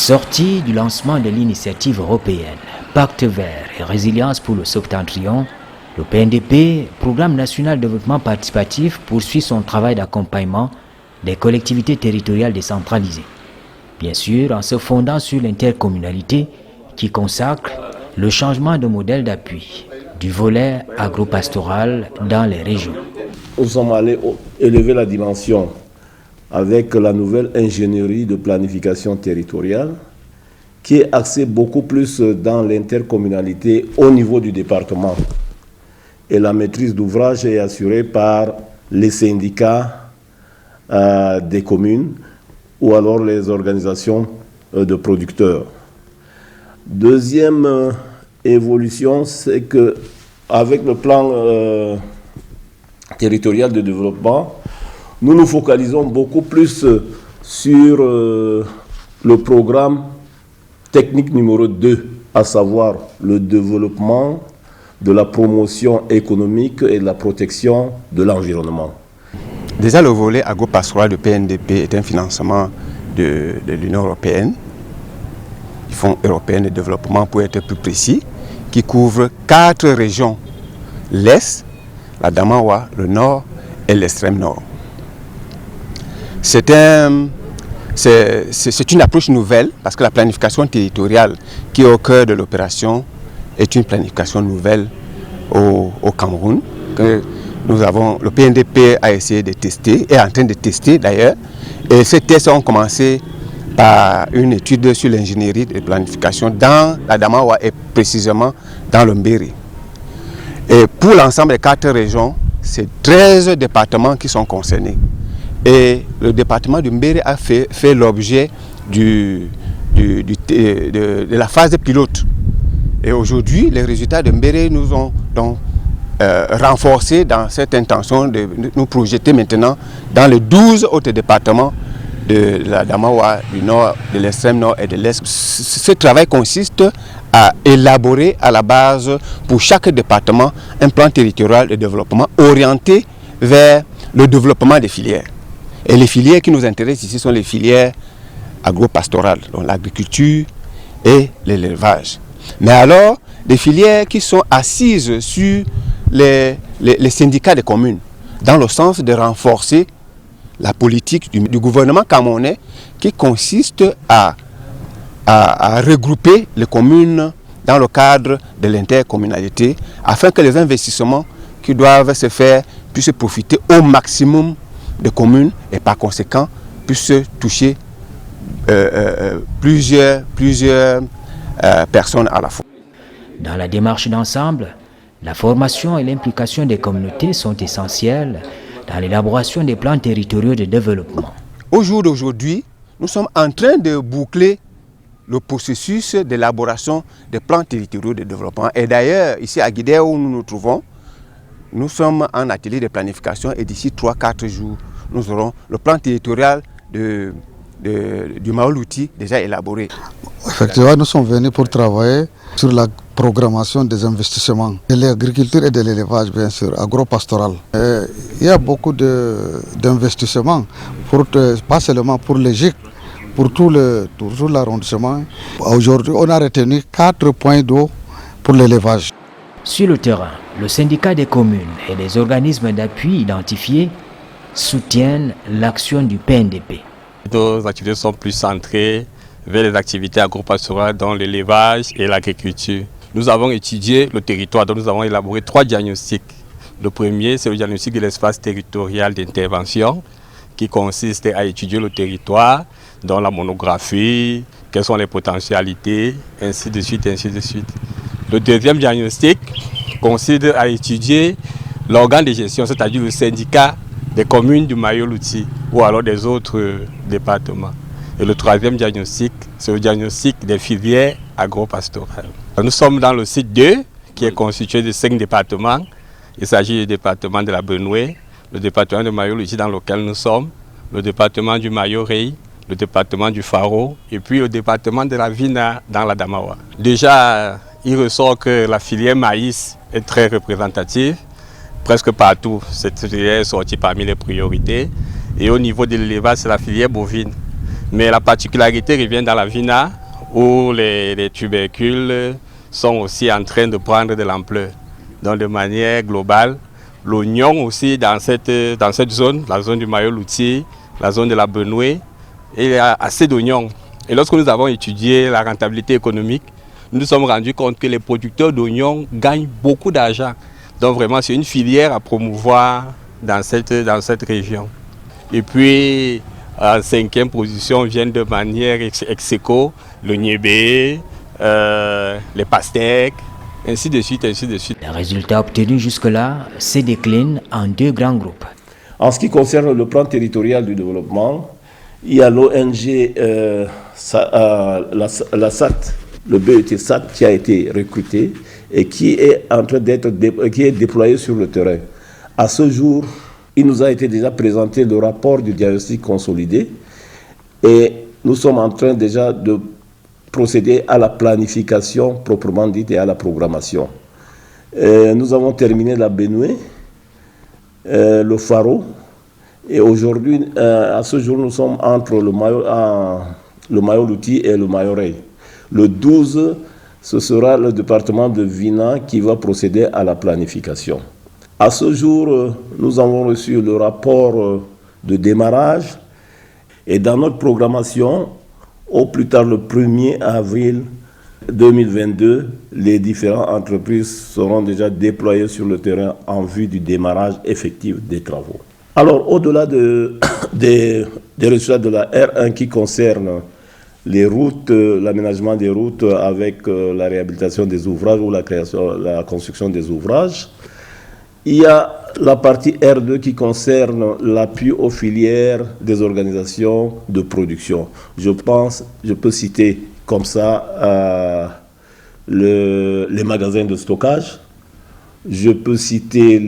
Sorti du lancement de l'initiative européenne Pacte vert et résilience pour le septentrion, le PNDP, Programme national de développement participatif, poursuit son travail d'accompagnement des collectivités territoriales décentralisées. Bien sûr, en se fondant sur l'intercommunalité qui consacre le changement de modèle d'appui du volet agropastoral dans les régions. Nous sommes allés élever la dimension avec la nouvelle ingénierie de planification territoriale qui est axée beaucoup plus dans l'intercommunalité au niveau du département. Et la maîtrise d'ouvrage est assurée par les syndicats des communes ou alors les organisations de producteurs. Deuxième évolution, c'est qu'avec le plan territorial de développement, nous nous focalisons beaucoup plus sur le programme technique numéro 2, à savoir le développement de la promotion économique et de la protection de l'environnement. Déjà, le volet agropastoral de PNDP est un financement de l'Union européenne, du Fonds européen de développement pour être plus précis, qui couvre 4 régions, l'Est, la Damawa, le Nord et l'extrême Nord. C'est une approche nouvelle parce que la planification territoriale qui est au cœur de l'opération est une planification nouvelle au Cameroun. Le PNDP a essayé de tester, est en train de tester d'ailleurs. Et ces tests ont commencé par une étude sur l'ingénierie de planification dans la Damawa et précisément dans le Mbéré. Et pour l'ensemble des 4 régions, c'est 13 départements qui sont concernés. Et le département du Mbéré a fait l'objet de la phase pilote. Et aujourd'hui, les résultats de Mbéré nous ont donc renforcé dans cette intention de nous projeter maintenant dans les 12 autres départements de la Damawa, du Nord, de l'extrême Nord et de l'Est. Ce travail consiste à élaborer à la base pour chaque département un plan territorial de développement orienté vers le développement des filières. Et les filières qui nous intéressent ici sont les filières agropastorales, donc l'agriculture et l'élevage. Mais alors, des filières qui sont assises sur les syndicats des communes, dans le sens de renforcer la politique du gouvernement camerounais qui consiste à regrouper les communes dans le cadre de l'intercommunalité afin que les investissements qui doivent se faire puissent profiter au maximum des communes et par conséquent puissent toucher plusieurs personnes à la fois. Dans la démarche d'ensemble, la formation et l'implication des communautés sont essentielles dans l'élaboration des plans territoriaux de développement. Au jour d'aujourd'hui, nous sommes en train de boucler le processus d'élaboration des plans territoriaux de développement. Et d'ailleurs, ici à Guidé où nous nous trouvons, nous sommes en atelier de planification et d'ici 3-4 jours, nous aurons le plan territorial du Maolouti déjà élaboré. Effectivement, nous sommes venus pour travailler sur la programmation des investissements de l'agriculture et de l'élevage, bien sûr, agropastoral. Il y a beaucoup d'investissements, pas seulement pour les GIC, pour tout l'arrondissement. Aujourd'hui, on a retenu 4 points d'eau pour l'élevage. Sur le terrain, le syndicat des communes et les organismes d'appui identifiés soutiennent l'action du PNDP. Nos activités sont plus centrées vers les activités agropastorales dans l'élevage et l'agriculture. Nous avons étudié le territoire, donc nous avons élaboré 3 diagnostics. Le premier, c'est le diagnostic de l'espace territorial d'intervention qui consiste à étudier le territoire, dans la monographie, quelles sont les potentialités, ainsi de suite, ainsi de suite. Le deuxième diagnostic consiste à étudier l'organe de gestion, c'est-à-dire le syndicat des communes du Mayo-Louti ou alors des autres départements. Et le troisième diagnostic, c'est le diagnostic des filières agropastorales. Nous sommes dans le site 2, qui est constitué de 5 départements. Il s'agit du département de la Benoué, le département de Mayo-Louti dans lequel nous sommes, le département du Mayo-Rei, le département du Faro et puis le département de la Vina dans la Damawa. Déjà, il ressort que la filière maïs est très représentative. Presque partout, cette filière est sortie parmi les priorités. Et au niveau de l'élevage, c'est la filière bovine. Mais la particularité revient dans la Vina, où les tubercules sont aussi en train de prendre de l'ampleur. Donc de manière globale, l'oignon aussi dans cette zone, la zone du Mayo-Loutier, la zone de la Benoué, il y a assez d'oignons. Et lorsque nous avons étudié la rentabilité économique, nous nous sommes rendus compte que les producteurs d'oignons gagnent beaucoup d'argent. Donc vraiment, c'est une filière à promouvoir dans cette région. Et puis, en 5e position, viennent de manière ex aequo le niébé, les pastèques, ainsi de suite, ainsi de suite. Les résultats obtenus jusque-là se déclinent en 2 grands groupes. En ce qui concerne le plan territorial du développement, il y a l'ONG, la SAT, le BET SAT qui a été recruté et qui est en train qui est déployé sur le terrain. À ce jour, il nous a été déjà présenté le rapport du diagnostic consolidé et nous sommes en train déjà de procéder à la planification proprement dite et à la programmation. Nous avons terminé la Benoué, le Faro, et aujourd'hui, à ce jour, nous sommes entre le Mayo-Louti et le Mayo-Rey. Le 12, ce sera le département de Vina qui va procéder à la planification. À ce jour, nous avons reçu le rapport de démarrage et dans notre programmation, au plus tard le 1er avril 2022, les différentes entreprises seront déjà déployées sur le terrain en vue du démarrage effectif des travaux. Alors, au-delà des résultats de la R1 qui concernent les routes, l'aménagement des routes avec la réhabilitation des ouvrages ou la construction des ouvrages, il y a la partie R2 qui concerne l'appui aux filières des organisations de production. Je peux citer comme ça les magasins de stockage, je peux citer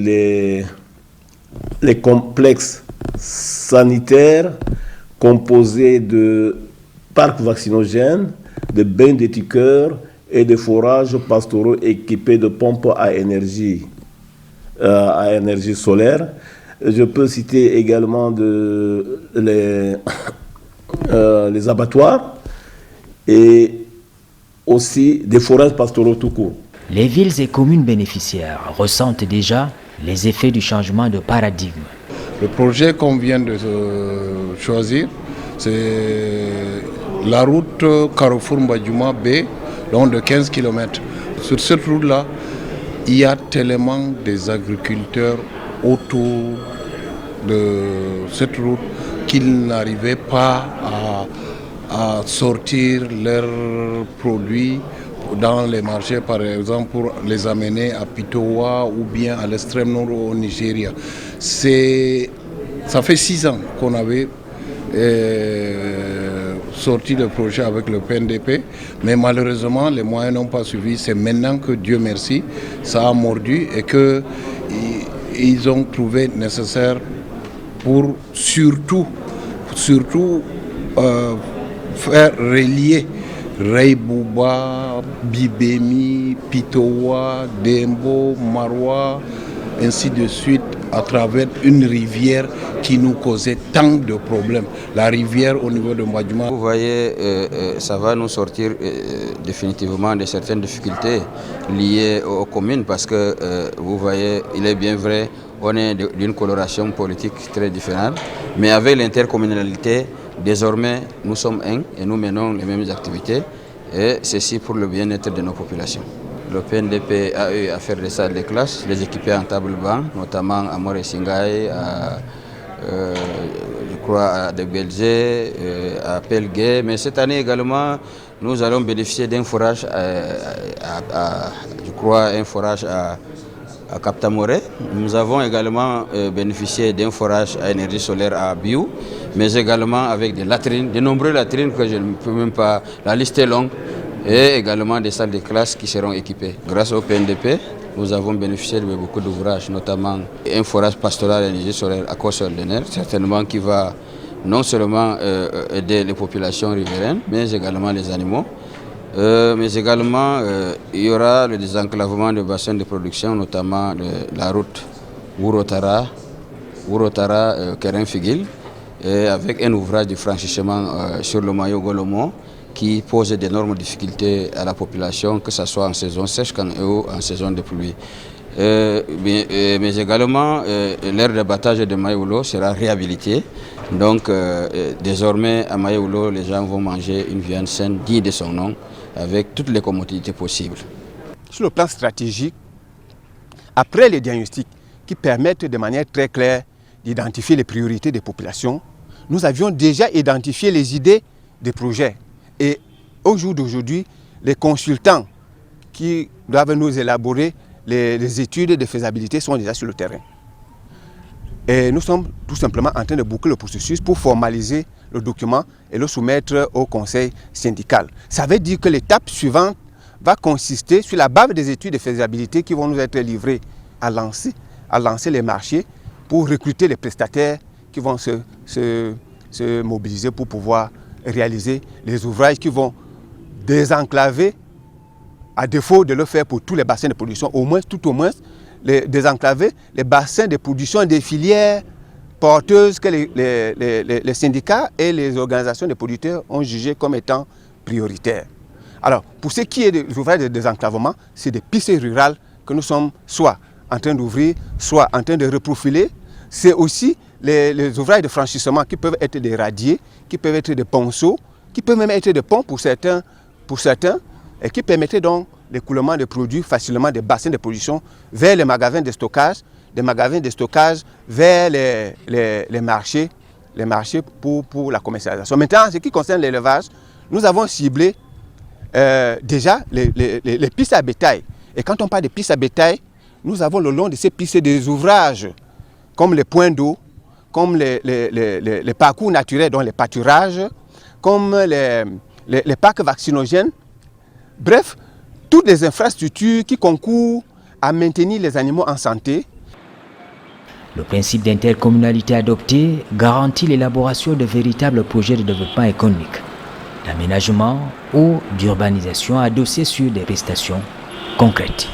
les complexes sanitaires composés de parcs vaccinogènes, de bains d'étiqueurs et de forages pastoraux équipés de pompes à énergie solaire. Je peux citer également les abattoirs et aussi des forages pastoraux tout court. Les villes et communes bénéficiaires ressentent déjà les effets du changement de paradigme. Le projet qu'on vient de choisir, c'est la route Carrefour-Mbadjouma B, long de 15 km. Sur cette route-là, il y a tellement des agriculteurs autour de cette route qu'ils n'arrivaient pas à sortir leurs produits dans les marchés, par exemple, pour les amener à Pitowa ou bien à l'extrême nord au Nigeria. Ça fait 6 ans qu'on avait sorti le projet avec le PNDP, mais malheureusement les moyens n'ont pas suivi. C'est maintenant que, Dieu merci, ça a mordu et qu'ils ont trouvé nécessaire pour surtout faire relier Reibouba, Bibemi, Pitowa, Dembo, Marwa, ainsi de suite, à travers une rivière qui nous causait tant de problèmes. La rivière au niveau de Mbadjouma. Vous voyez, ça va nous sortir définitivement de certaines difficultés liées aux communes parce que, vous voyez, il est bien vrai, on est d'une coloration politique très différente, mais avec l'intercommunalité, désormais, nous sommes un et nous menons les mêmes activités, et ceci pour le bien-être de nos populations. Le PNDP a eu à faire des salles de classe, les équiper en table-banc, notamment à Moré-Singaï, je crois à De Belzé, à Pelgué. Mais cette année également, nous allons bénéficier d'un forage, je crois, un forage à Captamoré. Nous avons également bénéficié d'un forage à énergie solaire à Biou, mais également avec des latrines, de nombreuses latrines que je ne peux même pas, la liste est longue, et également des salles de classe qui seront équipées. Grâce au PNDP, nous avons bénéficié de beaucoup d'ouvrages, notamment un forage pastoral à énergie solaire à Cossol-Dener, certainement qui va non seulement aider les populations riveraines, mais également les animaux. Mais également, il y aura le désenclavement de bassins de production, notamment la route Wurotara, Kerin-Figuil, avec un ouvrage de franchissement sur le Mayo Golomo qui pose d'énormes difficultés à la population, que ce soit en saison sèche ou en saison de pluie. Mais également, l'aire d'abattage de Maïoulo sera réhabilitée. Donc, désormais, à Maïoulo, les gens vont manger une viande saine, digne de son nom, avec toutes les commodités possibles. Sur le plan stratégique, après les diagnostics qui permettent de manière très claire d'identifier les priorités des populations, nous avions déjà identifié les idées des projets. Et au jour d'aujourd'hui, les consultants qui doivent nous élaborer les études de faisabilité sont déjà sur le terrain. Et nous sommes tout simplement en train de boucler le processus pour formaliser le document et le soumettre au conseil syndical. Ça veut dire que l'étape suivante va consister sur la base des études de faisabilité qui vont nous être livrées à lancer les marchés pour recruter les prestataires qui vont se mobiliser pour pouvoir réaliser les ouvrages qui vont désenclaver, à défaut de le faire pour tous les bassins de production, tout au moins, désenclaver les bassins de production des filières porteuses que les syndicats et les organisations de producteurs ont jugées comme étant prioritaires. Alors, pour ce qui est des ouvrages de désenclavement, c'est des pistes rurales que nous sommes soit en train d'ouvrir, soit en train de reprofiler. C'est aussi les ouvrages de franchissement qui peuvent être des radiers, qui peuvent être des ponceaux, qui peuvent même être des ponts pour certains, et qui permettaient donc l'écoulement de produits facilement des bassins de production vers les magasins de stockage, des magasins de stockage vers les marchés pour la commercialisation. Maintenant, en ce qui concerne l'élevage, nous avons ciblé déjà les pistes à bétail. Et quand on parle de pistes à bétail, nous avons le long de ces pistes des ouvrages comme les points d'eau, comme les parcours naturels, dont les pâturages, comme les parcs vaccinogènes. Bref, toutes les infrastructures qui concourent à maintenir les animaux en santé. Le principe d'intercommunalité adopté garantit l'élaboration de véritables projets de développement économique, d'aménagement ou d'urbanisation adossés sur des prestations concrètes.